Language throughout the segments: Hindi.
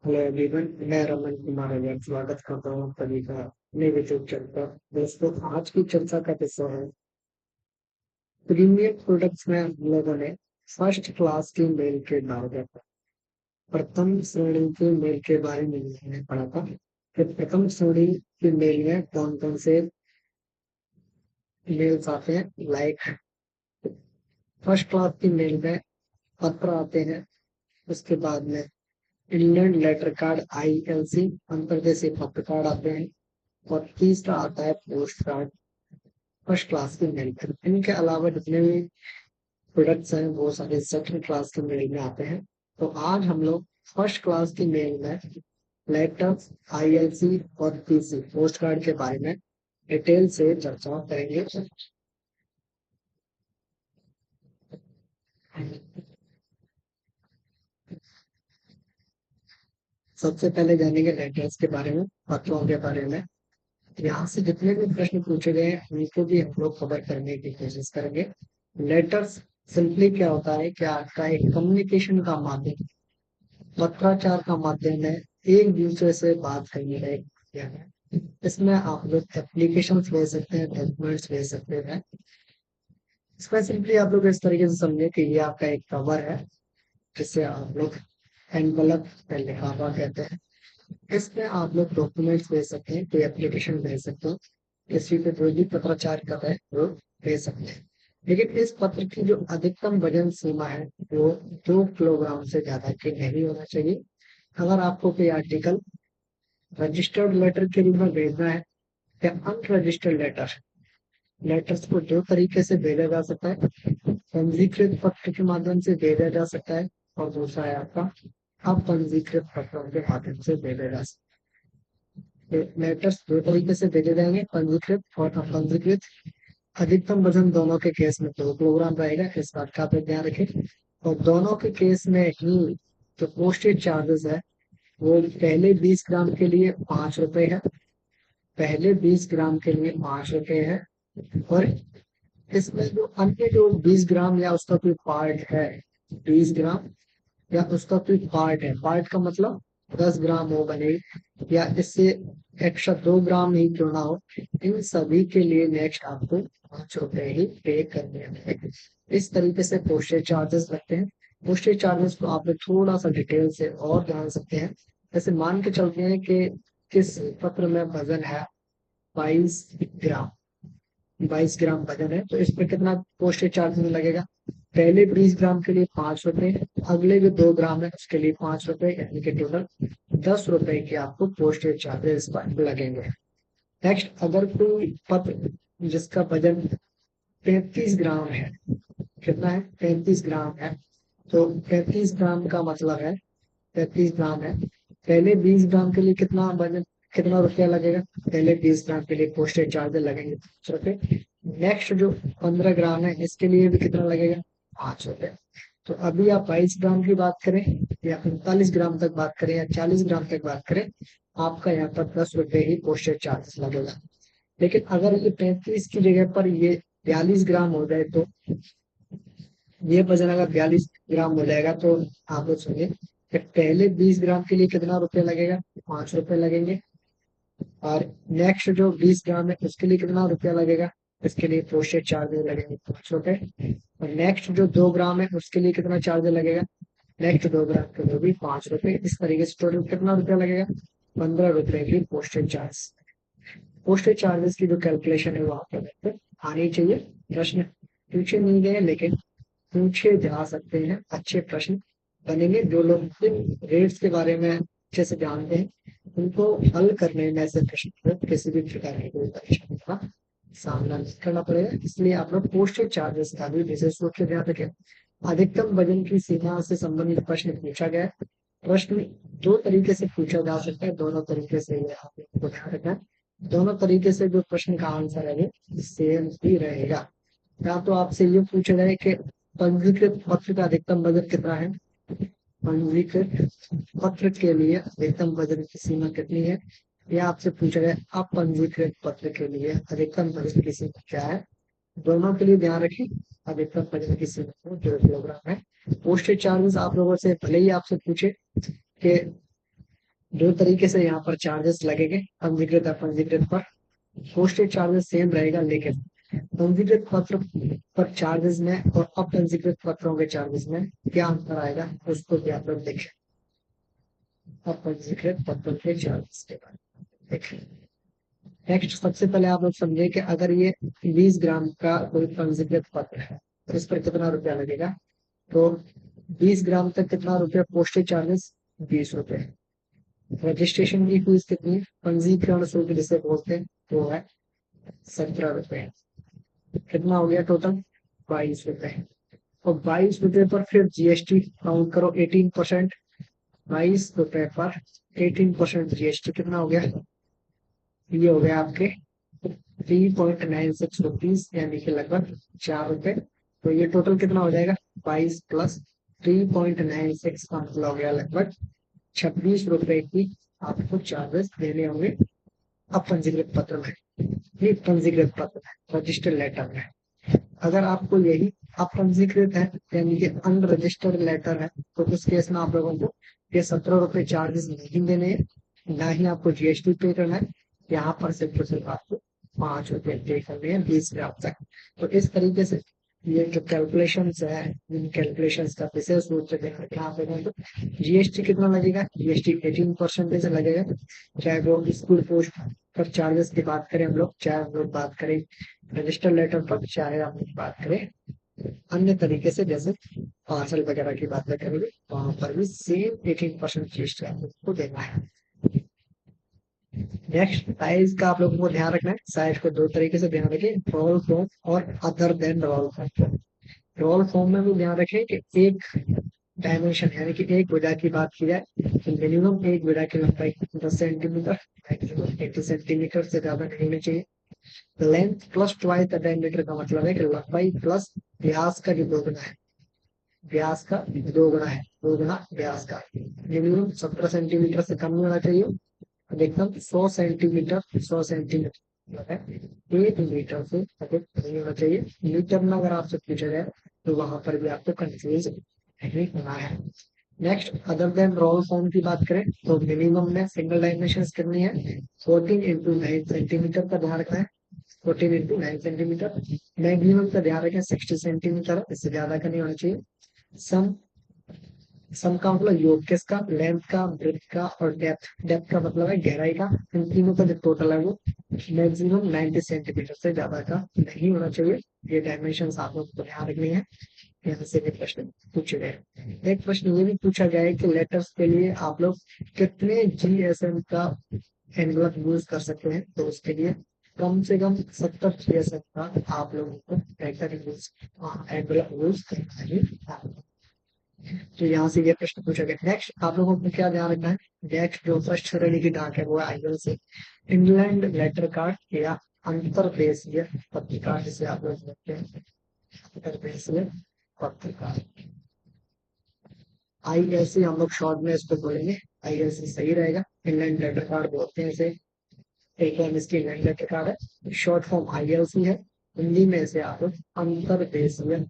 हेलो एवरीवन, मैं रमन कुमार अय्यर स्वागत करता हूँ सभी का अपने यूट्यूब चैनल पर। दोस्तों, आज की चर्चा का विषय है प्रीमियम प्रोडक्ट्स में हम लोगों ने फर्स्ट क्लास की मेल के बारे में प्रथम श्रेणी की मेल के बारे में हमने पढ़ा था कि प्रथम श्रेणी की मेल में कौन कौन से मेल्स आते हैं। लाइक फर्स्ट क्लास की मेल में पत्र आते हैं। उसके बाद में इंडियन लेटर कार्ड ILC अंतर्देशीय पत्र कार्ड आते हैं। और तीसरा आता है पोस्ट कार्ड फर्स्ट क्लास की मेल में। इनके अलावा जितने भी प्रोडक्ट्स हैं वो सारे सेकंड क्लास की मेल में आते हैं। तो आज हम लोग फर्स्ट क्लास की मेल में लेटर्स, ILC और PC पोस्ट कार्ड के बारे में डिटेल से चर्चा करेंगे। सबसे पहले जानेंगे लेटर्स के बारे में, पत्रों के बारे में। यहाँ से जितने भी प्रश्न पूछे गए हैं उनको भी हम लोग कवर करने की कोशिश करेंगे। लेटर्स सिंपली क्या होता है कि आपका एक कम्युनिकेशन का माध्यम, पत्राचार का माध्यम है, एक दूसरे से बात करने का एक माध्यम है। इसमें आप लोग एप्लीकेशन भेज सकते हैं, डॉक्यूमेंट्स भेज सकते हैं। इसमें सिंपली आप लोग इस तरीके से समझे कि ये आपका एक कवर है जिसे आप लोग एनवलप पे लिफाफा कहते हैं। इसमें आप लोग डॉक्यूमेंट्स भेज सकते हैं, कोई एप्लीकेशन भेज सकते हैं, किसी पे जो भी पत्राचार कर रहे हैं वो भेज सकते हैं। लेकिन इस पत्र की जो अधिकतम वजन सीमा है वो 2 किलोग्राम से ज्यादा की नहीं होना चाहिए। अगर आपको कोई आर्टिकल रजिस्टर्ड लेटर के रूप में भेजना है या अनरजिस्टर्ड लेटर, लेटर्स को दो तरीके से भेजा जा सकता है। पंजीकृत पत्र के माध्यम से भेजा जा सकता है और दूसरा है आपका अपंजीकृत पत्रों के माध्यम से भेजा जा सकता है। लेटर्स दो तरीके से भेजे जाएंगे, पंजीकृत और अपंजीकृत। अधिकतम वजन दोनों के केस में 2 किलोग्राम रहेगा, इस बात का आप लोग ध्यान रखें। और दोनों के केस में ही जो पोस्टेज चार्जेस है वो पहले 20 ग्राम के लिए 5 रुपए है। पहले 20 ग्राम के लिए 5 रुपए है। और इसमें जो अन्य जो 20 ग्राम या उसका कोई पार्ट है, 20 ग्राम या उसका कोई पार्ट है, पार्ट का मतलब 10 ग्राम हो बने या इससे एक्स्ट्रा 2 ग्राम ही क्यों ना हो, इन सभी के लिए नेक्स्ट आपको 5 रुपए ही पे करने हैं। इस तरीके से पोस्टेज चार्जेस लगते हैं। पोस्टेज चार्जेस को आप लोग थोड़ा सा डिटेल से और जान सकते हैं। जैसे मान के चलते हैं कि किस पत्र में वजन है 22 ग्राम, 22 ग्राम वजन है, तो इस पे कितना पोस्टेज चार्जेस लगेगा। पहले 20 ग्राम के लिए 5 रुपए, अगले जो 2 ग्राम है उसके लिए 5 रुपए, यानी कि टोटल 10 रुपए के आपको पोस्टेज चार्जेस लगेंगे। नेक्स्ट, अगर कोई पत्र जिसका वजन 35 ग्राम है, कितना है 35 ग्राम है, तो 35 ग्राम का मतलब है 35 ग्राम है, पहले 20 ग्राम के लिए कितना वजन, कितना रुपया लगेगा। पहले 20 ग्राम के लिए पोस्टेज चार्ज लगेंगे 5 रुपए। नेक्स्ट जो 15 ग्राम है इसके लिए भी कितना लगेगा, 5 रुपए। तो अभी आप 22 ग्राम की बात करें या 39 ग्राम तक बात करें या 40 ग्राम तक बात करें, आपका यहाँ पर 10 रुपए ही पोस्टेज चार्जेस लगेगा। लेकिन अगर ये 35 की जगह पर ये 42 ग्राम हो जाए, तो ये वजन अगर 42 ग्राम हो जाएगा, तो आप लोग सुनिए कि पहले 20 ग्राम के लिए कितना रुपए लगेगा, 5 रुपए लगेंगे। और नेक्स्ट जो 20 ग्राम है उसके लिए कितना रुपया लगेगा, इसके लिए पोस्टेज चार्ज लगेंगे 5 रुपए। और नेक्स्ट जो 2 ग्राम है उसके लिए कितना चार्ज लगेगा, नेक्स्ट 2 ग्राम के लिए भी 5 रुपए। इस तरीके से टोटल कितना रुपया लगेगा, 15 रुपए की पोस्टेज चार्ज। पोस्टेज चार्जेस की जो कैलकुलेशन है वो आपको आनी चाहिए। प्रश्न पूछे नहीं गए लेकिन पूछे जा सकते हैं, अच्छे प्रश्न बनेंगे। जो लोग इन रेट्स के बारे में अच्छे से जानते हैं उनको हल करने में ऐसे प्रश्न को किसी भी प्रकार की कोई परेशानी का सामना नहीं करना पड़ेगा। इसलिए आप लोग पोस्टेज चार्जेस का भी विशेष रूप से ध्यान रखें। अधिकतम वजन की सीमा से संबंधित प्रश्न पूछा गया है। प्रश्न दो तरीके से पूछा जा सकता है, दोनों तरीके से ये आपको ध्यान रखना है। दोनों तरीके से जो प्रश्न का आंसर है वो सेम ही रहेगा। या तो आपसे ये पूछा जाए कि पंजीकृत पत्र का अधिकतम वजन कितना है, पंजीकृत पत्र के लिए अधिकतम वजन की सीमा कितनी है, या आपसे पूछा जाए अपंजीकृत पत्र के लिए अधिकतम वजन की सीमा क्या है। दोनों के लिए ध्यान रखें, अधिकतम वजन की सीमा 2 किलोग्राम है। पोस्टेज चार्जेस आप लोगों से भले ही आपसे पूछे कि दो तरीके से यहाँ पर चार्जेस लगेंगे, पंजीकृत अपंजीकृत पर। पोस्टेज चार्जेस सेम रहेगा, लेकिन पंजीकृत पत्र पर चार्जेस में और अपंजीकृत पत्रों के चार्जेस में क्या अंतर आएगा, उसको भी आप लोग देखें। अपंजीकृत पत्रों के चार्जेस के बारे में देखें। नेक्स्ट, सबसे पहले आप लोग समझे कि अगर ये 20 ग्राम का कोई पंजीकृत पत्र है तो इस पर कितना रुपया लगेगा। तो 20 ग्राम तक कितना रुपया पोस्टेज चार्जेस, 20 रुपए। रजिस्ट्रेशन की फीस कितनी, पंजीकरण शुल्क जिसे बोलते हैं, वो है 17 रुपए। कितना हो गया टोटल, 22 रुपए। और 22 रुपए पर फिर जीएसटी काउंट करो 18%। 22 रुपए पर 18% जीएसटी कितना हो गया, ये हो गया आपके 3.96 रुपीज, यानी कि लगभग 4 रुपए। तो ये टोटल कितना हो जाएगा, 22 प्लस 3.96 का मतलब हो गया लगभग 26 रुपए की आपको चार्जेस देने होंगे अपंजीकृत पत्र में। ये पंजीकृत पत्र है, रजिस्टर्ड लेटर में। अगर आपको यही अपंजीकृत है यानी कि अनरजिस्टर्ड लेटर है, तो उस केस में आप लोगों को ये 17 रुपए चार्जेस नहीं देने हैं, ना ही आपको जीएसटी पे करना है। यहाँ पर सिर्फ आपको 5 रुपए पे करने हैं 20 ग्राम तक। तो इस तरीके से ये जो कैलकुलेशन है, इन कैलकुलेशन का विशेष रूप से देखा यहाँ पे तो जीएसटी कितना लगेगा, जीएसटी 18% लगेगा। चाहे वो स्कूल पोस्ट पर चार्जेस की बात करें हम लोग, चाहे हम लोग बात करें रजिस्टर लेटर पर, चाहे हम लोग बात करें अन्य तरीके से जैसे पार्सल वगैरह की बात करेंगे, वहां पर भी सेम 18% जीएसटी आपको देना है। नेक्स्ट, साइज का आप लोगों को ध्यान रखना है। साइज को दो तरीके से ध्यान रखें, रोल फॉर्म और other than role form. Role form में भी ध्यान रखें कि एक डायमेंशन यानी कि एक भुजा की बात की जाए तो मिनिमम एक भुजा की लंबाई 10 सेंटीमीटर, मैक्सिमम 80 सेंटीमीटर से ज्यादा नहीं होनी चाहिए। Length plus twice the diameter का मतलब है कि लंबाई प्लस व्यास का जो दोगुना है, व्यास का दोगुना है, दोगुना व्यास का। मिनिमम 17 सेंटीमीटर से कम नहीं होना चाहिए, अधिकतम 100 सेंटीमीटर, 100 सेंटीमीटर है 1 मीटर से अधिक नहीं होना चाहिए। मीटर में अगर आपसे पूछा जाए तो वहां पर भी आपको कंफ्यूज नहीं होना है। Next, other than role form की बात करें तो मिनिमम में सिंगल डायमेंशन कितनी है, 14 × 9 सेंटीमीटर का ध्यान रखना है। 14 × 9 सेंटीमीटर। मैक्सिमम का ध्यान रखें 60 सेंटीमीटर, इससे ज्यादा का नहीं होना चाहिए। सम सम का मतलब योग किसका, लेंथ का, ब्रेथ का और डेप्थ। डेप्थ का मतलब है गहराई का। इन तीनों का जो टोटल है वो मैक्सिमम 90 सेंटीमीटर से ज्यादा का नहीं होना चाहिए। ये डायमेंशन आप लोग को ध्यान रखनी है। यहाँ से भी प्रश्न पूछे गए। एक प्रश्न ये भी पूछा गया है कि लेटर्स के लिए आप लोग कितने जीएसएम का एनवलप यूज कर सकते हैं, तो उसके लिए कम से कम 70 जीएसएम का आप लोगों को लेटर यूज एनवलप यूज करना ही है। तो यहाँ से ये प्रश्न पूछा गया। नेक्स्ट, आप लोगों को क्या ध्यान रखना है, नेक्स्ट जो फर्स्ट श्रेणी की डाक है वो है आईएल से इंग्लैंड लेटर कार्ड या अंतरदेशीय पत्रिका, जिसे आप लोग देखते हैं अंतरदेशीय पत्रिका। आईएलसी हम लोग शॉर्ट में इसको बोलेंगे, आईएलसी सही रहेगा। इंग्लैंड लेटर कार्ड बोलते हैं इसे, एक और इसकी इंग्लैंड लेटर कार्ड है, शॉर्ट फॉर्म आईएलसी है। हिंदी में इसे आप लोग अंतरदेशीय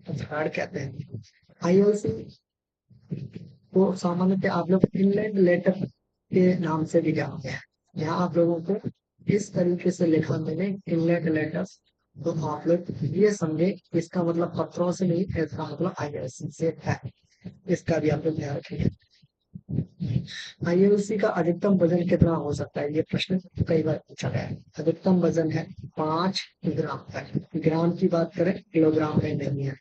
कार्ड कहते हैं। आईएलसी को सामान्यतः आप लोग इंग्लैंड लेटर के नाम से भी जानते हैं। यहाँ आप लोगों को इस तरीके से लिखा मैंने इंग्लैंड लेटर्स, तो आप लोग ये समझे इसका मतलब पत्रों से नहीं, इसका मतलब आईएलसी से है। इसका भी आप लोग ध्यान रखेंगे। आईएलसी का अधिकतम वजन कितना हो सकता है, ये प्रश्न कई बार पूछा गया है। अधिकतम वजन है 5 ग्राम तक। ग्राम की बात करें, किलोग्राम में नहीं है।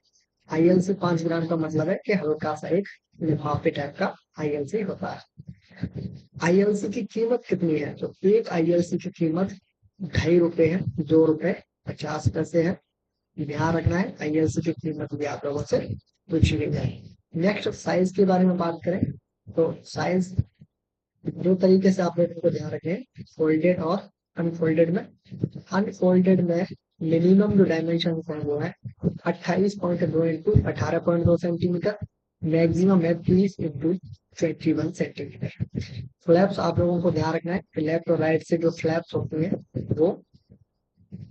आईएलसी 5 ग्राम का मतलब है कि हल्का सा एक लिफाफे टाइप का आईएलसी होता है। आईएलसी की कीमत कितनी है, तो एक आईएलसी की कीमत 2.5 रुपए है, 2 रुपए 50 पैसे है। ध्यान रखना है, आईएलसी की कीमत भी आप लोगों से पूछी गई है। नेक्स्ट, साइज के बारे में बात करें तो साइज दो तरीके से आप लोगों को ध्यान रखें, फोल्डेड और अनफोल्डेड में। अनफोल्डेड में मिनिमम जो डायमेंशन है वो है 28.2 इंटू 18.2 सेंटीमीटर, मैक्सिमम है 30 × 21 सेंटीमीटर। फ्लैप्स आप लोगों को ध्यान रखना है, लेफ्ट और राइट से जो फ्लैप्स होती हैं वो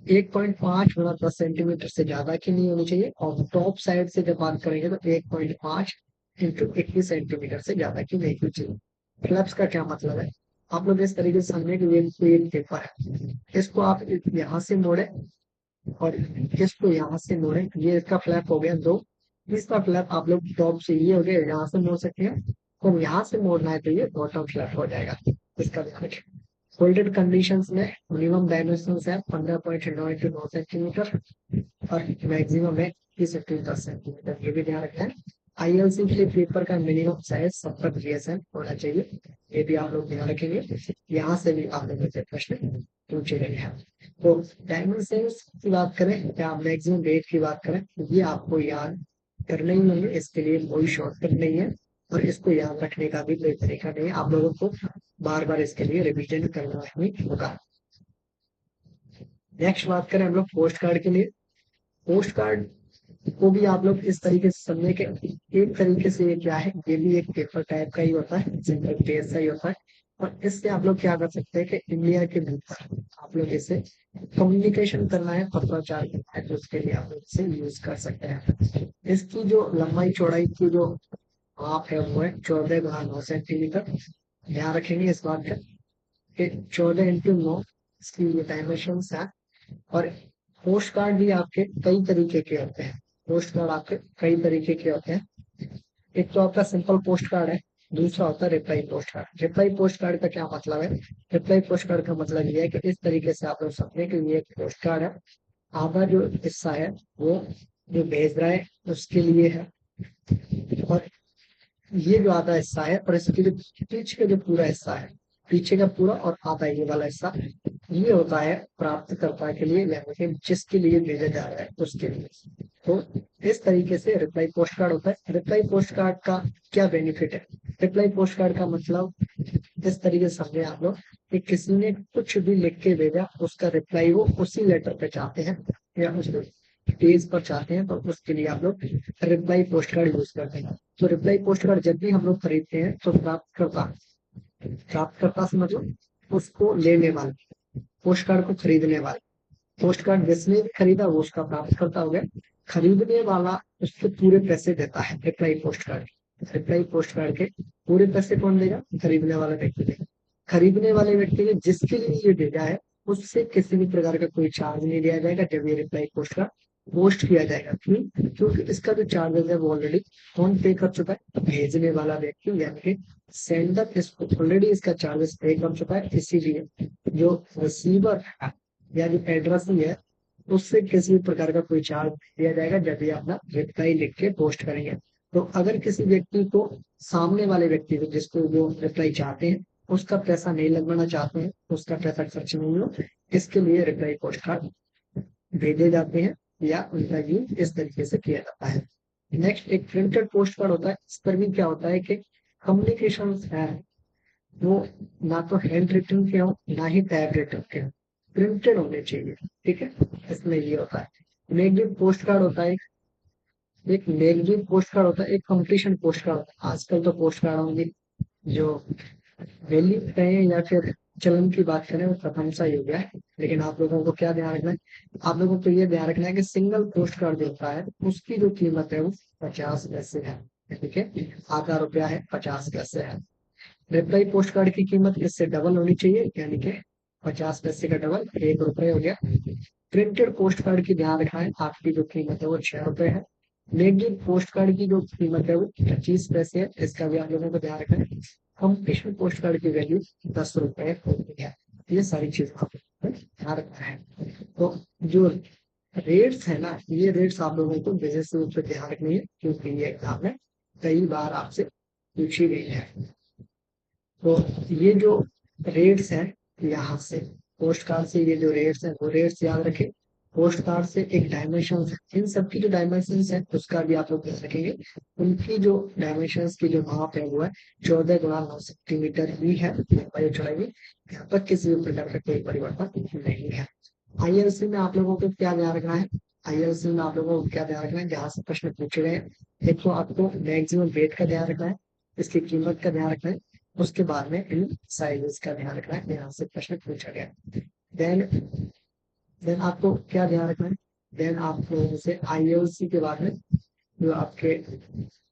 1.5 × 10 सेंटीमीटर से ज्यादा की नहीं होनी चाहिए, और टॉप साइड से जब बात करेंगे तो 1.5 × 21 सेंटीमीटर से ज्यादा की नहीं होनी चाहिए। फ्लैप्स का क्या मतलब है, आप लोग इस तरीके से समझे कि ये कोई एक पेपर है, इसको आप यहाँ से मोड़े और इसको यहाँ से मोड़े, ये इसका फ्लैप हो गया दो। इसका फ्लैप आप लोग टॉप से ये हो गया, यहाँ से मोड़ सकते हैं, तो यहाँ से मोड़ना है तो ये बॉटम फ्लैप हो जाएगा। इसका ध्यान रखें। फोल्डेड कंडीशंस में मिनिमम डायमेंशन है 15.9 x 9 सेंटीमीटर और मैक्सिमम है 30 से 10 सेंटीमीटर, ये भी ध्यान रखना है। आईएलसी के लिए पेपर का मिनिमम साइज 70 GSM होना चाहिए, ये भी आप लोग ध्यान रखेंगे। यहाँ से भी आप लोगों से प्रश्न पूछे गए हैं। तो डायमेंशंस की बात करें या मैक्सिमम वेट की बात करें, ये आपको याद करना ही नहीं है, इसके लिए कोई शॉर्टकट नहीं है और इसको याद रखने का भी कोई तरीका नहीं है, आप लोगों को बार बार इसके लिए रिवीजन करना ही होगा। नेक्स्ट बात करें हम लोग पोस्ट कार्ड के लिए। पोस्ट कार्ड को भी आप लोग इस तरीके से समझे कि एक तरीके से ये क्या है, ये भी एक पेपर टाइप का ही होता है, सिंगल पेज का ही होता है। और इससे आप लोग क्या कर सकते हैं कि इंडिया के भीतर आप लोग इसे कम्युनिकेशन करना है, पत्राचार करना है, तो उसके लिए आप लोग इसे यूज कर सकते हैं। इसकी जो लंबाई चौड़ाई की जो माप है वो है 14 x 9 सेंटीमीटर। ध्यान रखेंगे इस बात का कि 14 x 9 इसकी ये डायमेंशन है। और पोस्ट कार्ड भी आपके कई तरीके के होते हैं, पोस्ट कार्ड आपके कई तरीके के होते हैं। एक तो आपका सिंपल पोस्ट कार्ड है, दूसरा होता है reply post card. Reply post card का क्या मतलब है, रिप्लाई पोस्ट कार्ड का मतलब ये है कि इस तरीके से आप लोग समझे कि ये एक पोस्ट कार्ड है, आधा जो हिस्सा है वो जो भेज रहा है उसके लिए है, और ये जो आधा हिस्सा है और इसके जो पीछे का जो पूरा हिस्सा है, पीछे का पूरा और आधा ये वाला हिस्सा, ये होता है प्राप्तकर्ता के लिए, यानी कि जिसके लिए भेजा जा रहा है उसके लिए। तो इस तरीके से रिप्लाई पोस्ट कार्ड होता है। रिप्लाई पोस्ट कार्ड का क्या बेनिफिट है, रिप्लाई पोस्ट कार्ड का मतलब इस तरीके से समझे आप लोग कि किसी ने कुछ भी लिख के भेजा, उसका रिप्लाई वो उसी लेटर पे चाहते हैं या उस पेज पर चाहते हैं, तो उसके लिए आप लोग रिप्लाई पोस्ट कार्ड यूज करते हैं। तो रिप्लाई पोस्ट कार्ड जब भी हम लोग खरीदते हैं तो प्राप्तकर्ता से मतलब उसको लेने वाले, पोस्ट कार्ड को खरीदने वाले, पोस्ट कार्ड जिसने भी खरीदा वो उसका प्राप्तकर्ता हो गया। खरीदने वाला उसके पूरे पैसे देता है reply post card. Reply post card के पूरे पैसे कौन देगा, खरीदने वाला व्यक्ति देगा। खरीदने वाले व्यक्ति ने जिसके लिए ये भेजा है उससे किसी भी प्रकार का कोई चार्ज नहीं लिया जाएगा जब ये रिप्लाई पोस्ट कार्ड पोस्ट किया जाएगा। क्यों, क्योंकि इसका जो चार्जेस है वो ऑलरेडी कौन पे कर चुका है, भेजने वाला व्यक्ति, यानी कि सेंडर इसको ऑलरेडी इसका चार्जेस पे कर चुका है। इसीलिए जो रिसीवर है या जो एड्रेस ही है उससे किसी भी प्रकार का कोई चार्ज नहीं दिया जाएगा जब ये अपना रिप्लाई लिख के पोस्ट करेंगे। तो अगर किसी व्यक्ति को, सामने वाले व्यक्ति को जिसको वो रिप्लाई चाहते हैं, उसका पैसा नहीं लगवाना चाहते हैं, उसका पैसा खर्च नहीं हो, इसके लिए रिप्लाई पोस्ट कार्ड भेजे जाते हैं या उनका यूज इस तरीके से किया जाता है। नेक्स्ट एक प्रिंटेड पोस्ट कार्ड होता है। इस पर भी क्या होता है कि कम्युनिकेशन है वो ना तो हैंड रिटन के हो ना ही टाइप रिटन के हो, प्रिंटेड होने चाहिए। ठीक है, इसमें ये होता है। नेगेटिव पोस्ट कार्ड होता है, एक नेगेटिव पोस्ट कार्ड होता है, एक कंप्लीशन पोस्ट कार्ड होता है। आजकल तो पोस्ट कार्ड होंगे जो वैल्यू कहें या फिर चलन की बात करें वो खत्म सा ही हो गया है। लेकिन आप लोगों को क्या ध्यान रखना है, आप लोगों को ये ध्यान रखना है कि सिंगल पोस्ट कार्ड जो होता है उसकी जो कीमत है वो 50 पैसे है। ठीक है, आधा रुपया है, 50 पैसे है। रिप्लाई पोस्ट कार्ड की कीमत इससे डबल होनी चाहिए, यानी कि 50 पैसे का डबल 1 रुपये हो गया। प्रिंटेड पोस्ट कार्ड की ध्यान रखना है, आपकी जो कीमत है वो 6 रुपए है। नेगेटिव पोस्ट कार्ड की जो कीमत है वो 25 पैसे है, इसका भी आप लोगों को ध्यान रखना है। कंप्लीशन पोस्ट कार्ड की वैल्यू 10 रुपए होती है। ये सारी चीजें आपको ध्यान रखना है। तो जो रेट्स है ना, ये रेट्स आप लोगों को विशेष रूप से ध्यान रखनी है, क्योंकि ये एग्जाम में कई बार आपसे पूछी गई है। तो ये जो रेट्स हैं, यहाँ से पोस्ट कार्ड से ये जो रेट्स हैं वो रेट्स याद रखें। पोस्ट कार्ड से एक डायमेंशन है, इन सबकी जो डायमेंशन है उसका भी आप लोग ध्यान रखेंगे। उनकी जो डायमेंशन की जो माप है वो है 14 x 9 सेंटीमीटर ही है, लंबाई और चौड़ाई में। यहाँ पर किसी भी प्रकार का कोई परिवर्तन नहीं है। आईएलसी में आप लोगों को क्या ध्यान रखना है, आईएलसी में आप लोगों को क्या ध्यान रखना है, जहाँ से प्रश्न पूछे गए हैं, एक तो आपको मैक्सिमम वेट का ध्यान रखना है, इसकी कीमत का ध्यान रखना है, उसके बाद में इन साइजेस का ध्यान रखना है, यहाँ से प्रश्न पूछा गया। देन देन आपको क्या ध्यान रखना है, देन आप लोगों से आईएलसी के बारे में जो आपके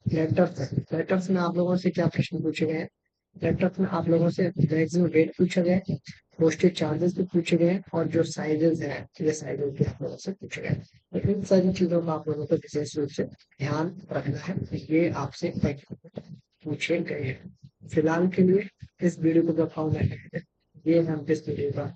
लेटर्स है, लेटर्स में आप लोगों से क्या प्रश्न पूछे गए हैं, लेटर्स में आप लोगों से मैक्सिमम रेट पूछा गया है, पोस्टेज चार्जेस भी पूछे गए हैं, और जो साइजेस हैं ये साइजेस भी आप लोगों से पूछे गए हैं। तो इन सारी चीजों का आप लोगों को विशेष रूप से ध्यान रखना है, ये आपसे पूछे गए हैं। फिलहाल के लिए इस वीडियो को बताऊँ मैं, ये हम इस वीडियो का